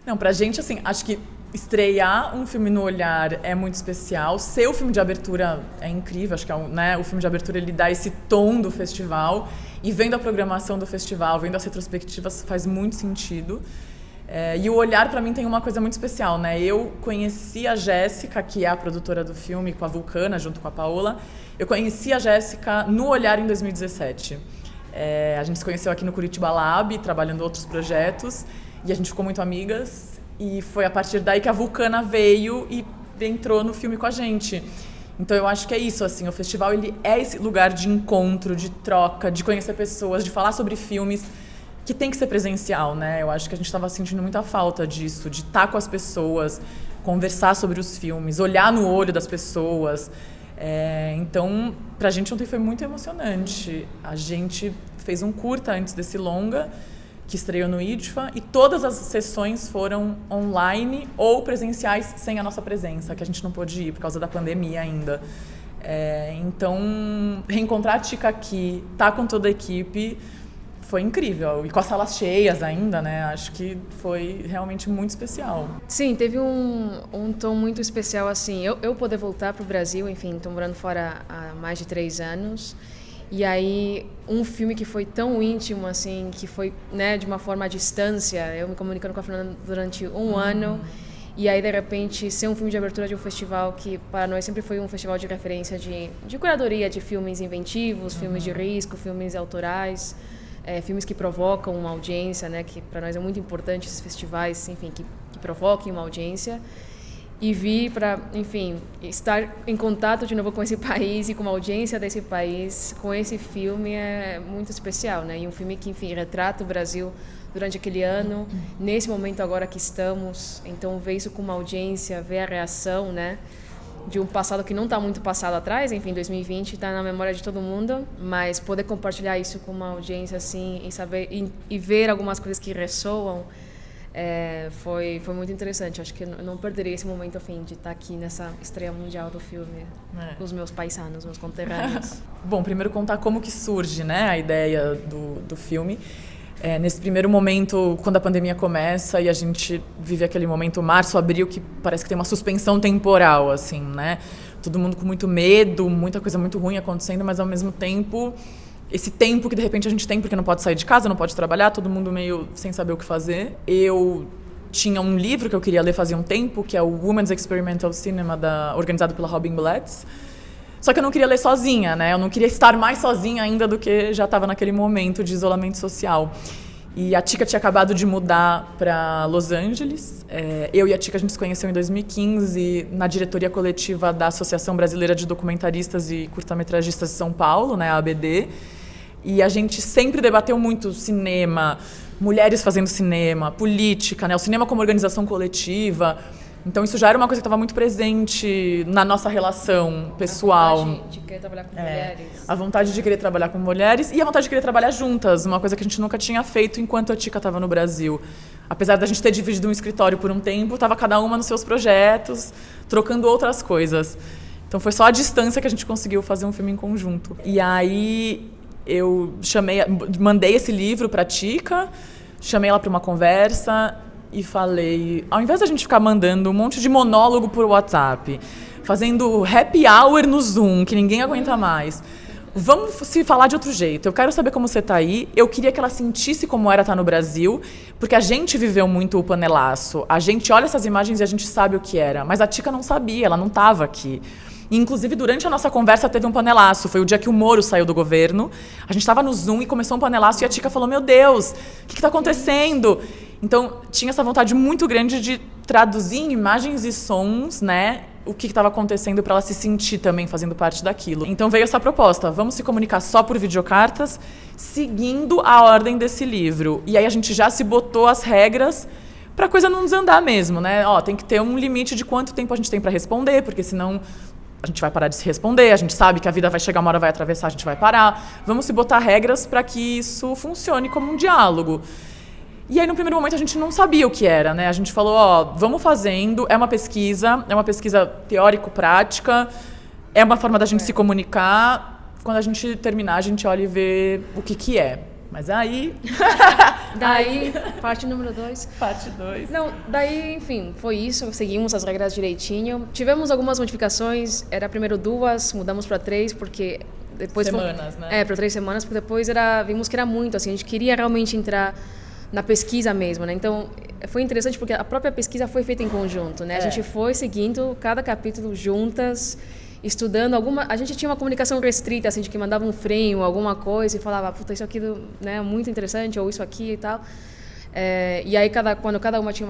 Não, pra gente, assim, acho que estrear um filme no Olhar é muito especial. Ser o filme de abertura é incrível. Acho que o filme de abertura ele dá esse tom do festival. E vendo a programação do festival, vendo as retrospectivas, faz muito sentido. E o Olhar, pra mim, tem uma coisa muito especial, né? Eu conheci a Jéssica, que é a produtora do filme, com a Vulcana, junto com a Paola. Eu conheci a Jéssica no Olhar em 2017. A gente se conheceu aqui no Curitiba Lab, trabalhando outros projetos. E a gente ficou muito amigas. E foi a partir daí que a Vulcana veio e entrou no filme com a gente. Então eu acho que é isso, assim, o festival ele é esse lugar de encontro, de troca, de conhecer pessoas, de falar sobre filmes, que tem que ser presencial, né? Eu acho que a gente estava sentindo muita falta disso, de estar com as pessoas, conversar sobre os filmes, olhar no olho das pessoas. Então, pra gente ontem foi muito emocionante. A gente fez um curta antes desse longa, que estreou no IDFA, e todas as sessões foram online ou presenciais sem a nossa presença, que a gente não pôde ir por causa da pandemia ainda. Então, reencontrar a Tica aqui, estar com toda a equipe, foi incrível. E com as salas cheias ainda, né? Acho que foi realmente muito especial. Sim, teve um tom muito especial, assim. Eu poder voltar para o Brasil, enfim, estou morando fora há mais de 3 anos. E aí, um filme que foi tão íntimo, assim, que foi, né, de uma forma à distância, eu me comunicando com a Fernanda durante um ano, e aí, de repente, ser um filme de abertura de um festival que, para nós, sempre foi um festival de referência de curadoria de filmes inventivos, filmes de risco, filmes autorais, filmes que provocam uma audiência, né, que para nós é muito importante esses festivais, enfim, que provoquem uma audiência. E vir para, enfim, estar em contato de novo com esse país e com a audiência desse país, com esse filme é muito especial, né? E um filme que, enfim, retrata o Brasil durante aquele ano, nesse momento agora que estamos. Então, ver isso com uma audiência, ver a reação, né? De um passado que não está muito passado atrás, enfim, 2020 está na memória de todo mundo, mas poder compartilhar isso com uma audiência, assim, e saber, e ver algumas coisas que ressoam, foi muito interessante. Acho que eu não perderia esse momento, afim, de estar aqui nessa estreia mundial do filme com os meus paisanos, meus conterrâneos. Bom, primeiro contar como que surge, né, a ideia do filme. Nesse primeiro momento, quando a pandemia começa e a gente vive aquele momento março, abril, que parece que tem uma suspensão temporal, assim, né? Todo mundo com muito medo, muita coisa muito ruim acontecendo, mas ao mesmo tempo esse tempo que de repente a gente tem porque não pode sair de casa, não pode trabalhar, todo mundo meio sem saber o que fazer. Eu tinha um livro que eu queria ler fazia um tempo, que é o Women's Experimental Cinema, organizado pela Robin Bletz. Só que eu não queria ler sozinha, né? Eu não queria estar mais sozinha ainda do que já estava naquele momento de isolamento social. E a Tica tinha acabado de mudar para Los Angeles. Eu e a Tica, a gente se conheceu em 2015 na diretoria coletiva da Associação Brasileira de Documentaristas e Curta-Metragistas de São Paulo, né, a ABD. E a gente sempre debateu muito cinema, mulheres fazendo cinema, política, né, o cinema como organização coletiva. Então isso já era uma coisa que estava muito presente na nossa relação pessoal. A vontade de querer trabalhar com mulheres. A vontade de querer trabalhar com mulheres e a vontade de querer trabalhar juntas, uma coisa que a gente nunca tinha feito enquanto a Tica estava no Brasil. Apesar da gente ter dividido um escritório por um tempo, estava cada uma nos seus projetos, trocando outras coisas. Então foi só a distância que a gente conseguiu fazer um filme em conjunto. E aí eu mandei esse livro para a Tica, chamei ela para uma conversa e falei, ao invés da gente ficar mandando um monte de monólogo por WhatsApp, fazendo happy hour no Zoom, que ninguém aguenta mais, vamos se falar de outro jeito. Eu quero saber como você tá aí. Eu queria que ela sentisse como era estar no Brasil, porque a gente viveu muito o panelaço. A gente olha essas imagens e a gente sabe o que era. Mas a Tica não sabia, ela não estava aqui. E, inclusive, durante a nossa conversa, teve um panelaço. Foi o dia que o Moro saiu do governo. A gente estava no Zoom e começou um panelaço e a Tica falou, meu Deus, o que está acontecendo? Então, tinha essa vontade muito grande de traduzir em imagens e sons, né, o que estava acontecendo para ela se sentir também fazendo parte daquilo. Então veio essa proposta, vamos se comunicar só por videocartas, seguindo a ordem desse livro. E aí a gente já se botou as regras para a coisa não desandar mesmo, né? Tem que ter um limite de quanto tempo a gente tem para responder, porque senão a gente vai parar de se responder, a gente sabe que a vida vai chegar, uma hora vai atravessar, a gente vai parar. Vamos se botar regras para que isso funcione como um diálogo. E aí, no primeiro momento, a gente não sabia o que era, né? A gente falou, vamos fazendo, é uma pesquisa teórico-prática, é uma forma da gente se comunicar. Quando a gente terminar, a gente olha e vê o que é. Mas aí Daí, parte número 2. Parte 2. Não, daí, enfim, foi isso. Seguimos as regras direitinho. Tivemos algumas modificações. Era primeiro 2, mudamos para 3, porque depois... Semanas, né? Para 3 semanas, porque depois vimos que era muito, assim, a gente queria realmente entrar na pesquisa mesmo, né? Então, foi interessante porque a própria pesquisa foi feita em conjunto, né? A gente foi seguindo cada capítulo juntas, estudando a gente tinha uma comunicação restrita, assim, de que mandava um frame, alguma coisa e falava, puta, isso aqui, né, é muito interessante, ou isso aqui e tal. E aí, quando cada uma tinha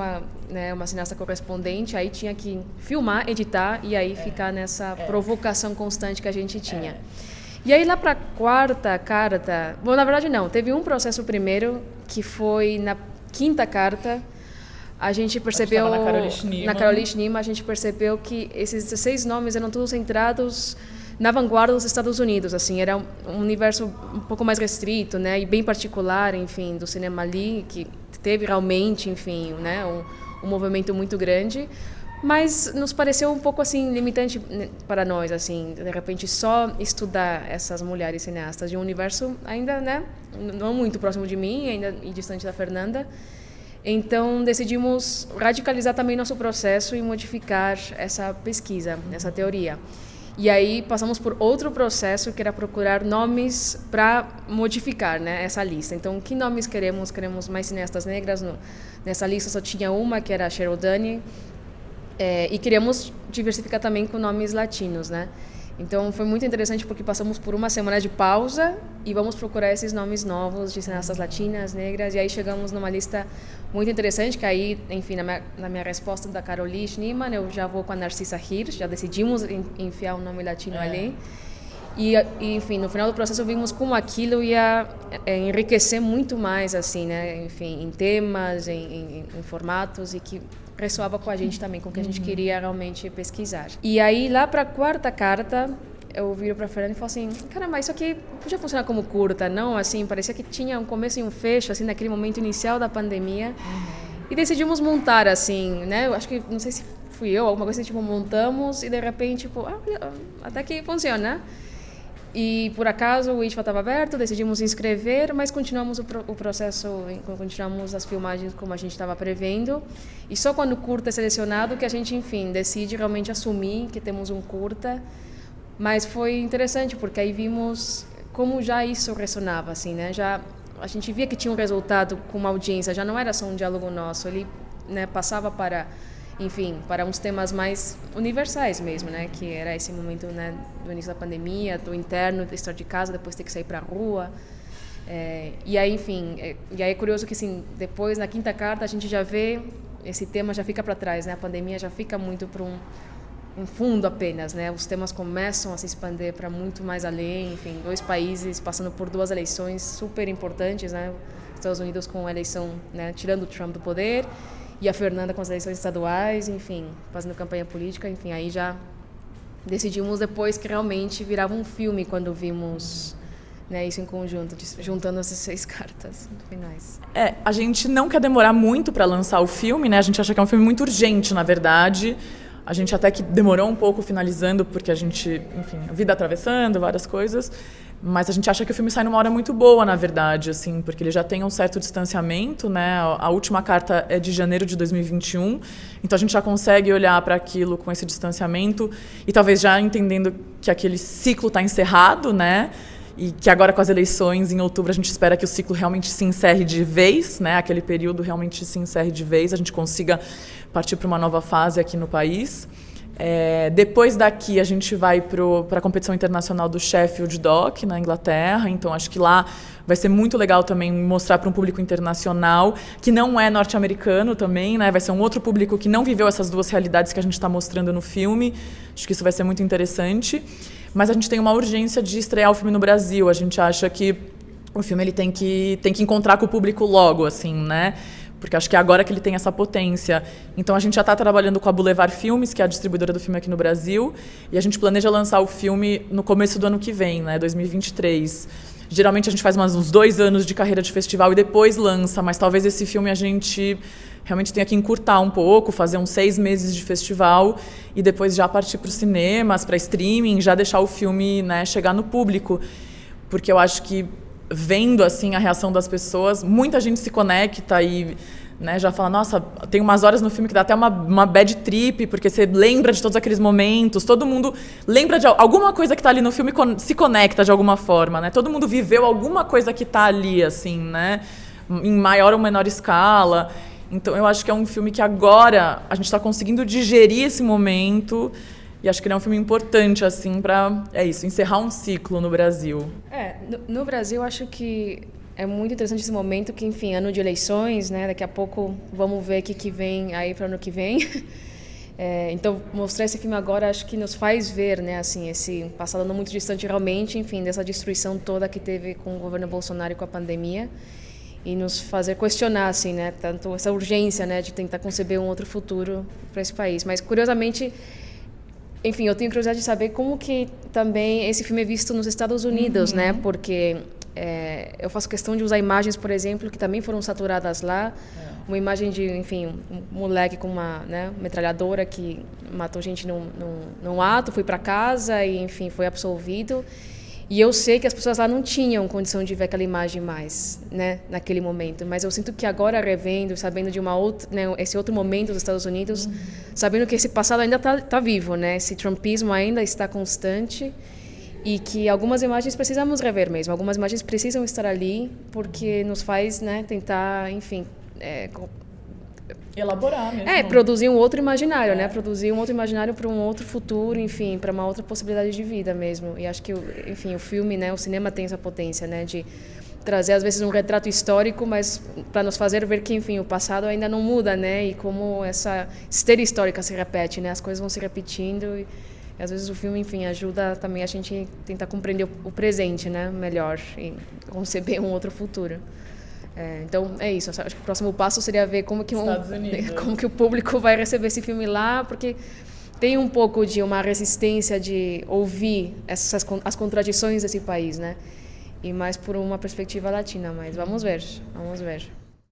uma cineasta correspondente, aí tinha que filmar, editar e aí ficar nessa provocação constante que a gente tinha. E aí, lá para a 4ª carta... Bom, na verdade, não. Teve um processo primeiro, que foi na 5ª carta. A gente percebeu... Na Caroline Schneemann, a gente percebeu que esses 16 nomes eram todos centrados na vanguarda dos Estados Unidos. Assim, era um universo um pouco mais restrito, né? E bem particular, enfim, do cinema ali, que teve realmente, enfim, né? Um movimento muito grande. Mas nos pareceu um pouco assim limitante para nós, assim, de repente só estudar essas mulheres cineastas de um universo ainda, né, não muito próximo de mim, ainda e distante da Fernanda. Então decidimos radicalizar também nosso processo e modificar essa pesquisa, essa teoria. E aí passamos por outro processo, que era procurar nomes para modificar, né, essa lista. Então, que nomes queremos? Queremos mais cineastas negras. Nessa lista só tinha uma, que era a Cheryl Dunye. E queríamos diversificar também com nomes latinos, né? Então foi muito interessante porque passamos por uma semana de pausa e vamos procurar esses nomes novos de cineastas latinas, negras, e aí chegamos numa lista muito interessante, que aí, enfim, na minha resposta da Caroline Schneemann, eu já vou com a Narcissa Hirsch, já decidimos enfiar um nome latino ali. E, enfim, no final do processo vimos como aquilo ia enriquecer muito mais, assim, né? Enfim, em temas, em formatos, e que ressoava com a gente também, com o que a gente queria realmente pesquisar. E aí, lá para a 4ª carta, eu viro para a Fernanda e falo assim, caramba, isso aqui podia funcionar como curta, não? Assim, parecia que tinha um começo e um fecho, assim, naquele momento inicial da pandemia. E decidimos montar, assim, né? Eu acho que, não sei se fui eu, alguma coisa, tipo, montamos e de repente, tipo, até que funciona. E, por acaso, o ITFA estava aberto, decidimos inscrever, mas continuamos o processo, continuamos as filmagens como a gente estava prevendo. E só quando o curta é selecionado que a gente, enfim, decide realmente assumir que temos um curta. Mas foi interessante, porque aí vimos como já isso ressonava, assim, né? Já, a gente via que tinha um resultado com uma audiência, já não era só um diálogo nosso, ele, né, passava para... enfim, para uns temas mais universais mesmo, né? Que era esse momento, né, do início da pandemia, do interno, de estar de casa, depois ter que sair para a rua. E aí, enfim, e aí é curioso que, assim, depois, na 5ª carta, a gente já vê esse tema já fica para trás, né? A pandemia já fica muito para um fundo apenas, né? Os temas começam a se expandir para muito mais além, enfim, 2 países passando por 2 eleições super importantes, né? Estados Unidos com a eleição, né, tirando o Trump do poder, e a Fernanda com as eleições estaduais, enfim, fazendo campanha política, enfim, aí já decidimos depois que realmente virava um filme quando vimos, né, isso em conjunto, juntando essas 6 cartas finais. A gente não quer demorar muito para lançar o filme, né? A gente acha que é um filme muito urgente, na verdade. A gente até que demorou um pouco finalizando, porque a gente, enfim, a vida atravessando, várias coisas. Mas a gente acha que o filme sai numa hora muito boa, na verdade, assim, porque ele já tem um certo distanciamento, né? A última carta é de janeiro de 2021, então a gente já consegue olhar para aquilo com esse distanciamento e talvez já entendendo que aquele ciclo está encerrado, né? E que agora com as eleições em outubro a gente espera que o ciclo realmente se encerre de vez, né? Aquele período realmente se encerre de vez, a gente consiga partir para uma nova fase aqui no país. Depois daqui a gente vai para a competição internacional do Sheffield Doc na Inglaterra, então acho que lá vai ser muito legal também mostrar para um público internacional que não é norte-americano também, né? Vai ser um outro público que não viveu essas 2 realidades que a gente está mostrando no filme. Acho que isso vai ser muito interessante. Mas a gente tem uma urgência de estrear o filme no Brasil. A gente acha que o filme ele tem que encontrar com o público logo, assim, né? Porque acho que é agora que ele tem essa potência. Então a gente já está trabalhando com a Boulevard Filmes, que é a distribuidora do filme aqui no Brasil, e a gente planeja lançar o filme no começo do ano que vem, né, 2023. Geralmente a gente faz uns 2 anos de carreira de festival e depois lança, mas talvez esse filme a gente realmente tenha que encurtar um pouco, fazer uns 6 meses de festival e depois já partir para os cinemas, para streaming, já deixar o filme, né, chegar no público. Porque eu acho que vendo assim a reação das pessoas, muita gente se conecta e, né, já fala, nossa, tem umas horas no filme que dá até uma bad trip, porque você lembra de todos aqueles momentos, todo mundo lembra de alguma coisa que está ali no filme, se conecta de alguma forma, né? Todo mundo viveu alguma coisa que está ali, assim, né? Em maior ou menor escala. Então, eu acho que é um filme que agora a gente está conseguindo digerir esse momento. E acho que ele é um filme importante, assim, para, encerrar um ciclo no Brasil. No Brasil, acho que é muito interessante esse momento que, enfim, ano de eleições, né? Daqui a pouco vamos ver o que vem aí para o ano que vem. Então, mostrar esse filme agora acho que nos faz ver, né, assim, esse passado não muito distante realmente, enfim, dessa destruição toda que teve com o governo Bolsonaro e com a pandemia. E nos fazer questionar, assim, né? Tanto essa urgência, né, de tentar conceber um outro futuro para esse país. Mas, curiosamente... Enfim, eu tenho curiosidade de saber como que também esse filme é visto nos Estados Unidos, né? Porque eu faço questão de usar imagens, por exemplo, que também foram saturadas lá. Uma imagem de, enfim, um moleque com uma, né, metralhadora que matou gente num ato, foi para casa e, enfim, foi absolvido. E eu sei que as pessoas lá não tinham condição de ver aquela imagem mais, né, naquele momento. Mas eu sinto que agora, revendo, sabendo de uma outra, né, esse outro momento dos Estados Unidos, sabendo que esse passado ainda tá vivo, né, esse trumpismo ainda está constante e que algumas imagens precisamos rever mesmo. Algumas imagens precisam estar ali porque nos faz, né, tentar, enfim... elaborar mesmo. Produzir um outro imaginário, né? Produzir um outro imaginário para um outro futuro, enfim, para uma outra possibilidade de vida mesmo. E acho que, enfim, o filme, né, o cinema tem essa potência, né, de trazer às vezes um retrato histórico, mas para nos fazer ver que, enfim, o passado ainda não muda, né? E como essa esteira histórica se repete, né? As coisas vão se repetindo e às vezes o filme, enfim, ajuda também a gente tentar compreender o presente, né, melhor e conceber um outro futuro. Então, é isso. Acho que o próximo passo seria ver como que o público vai receber esse filme lá, porque tem um pouco de uma resistência de ouvir as contradições desse país, né? E mais por uma perspectiva latina, mas vamos ver.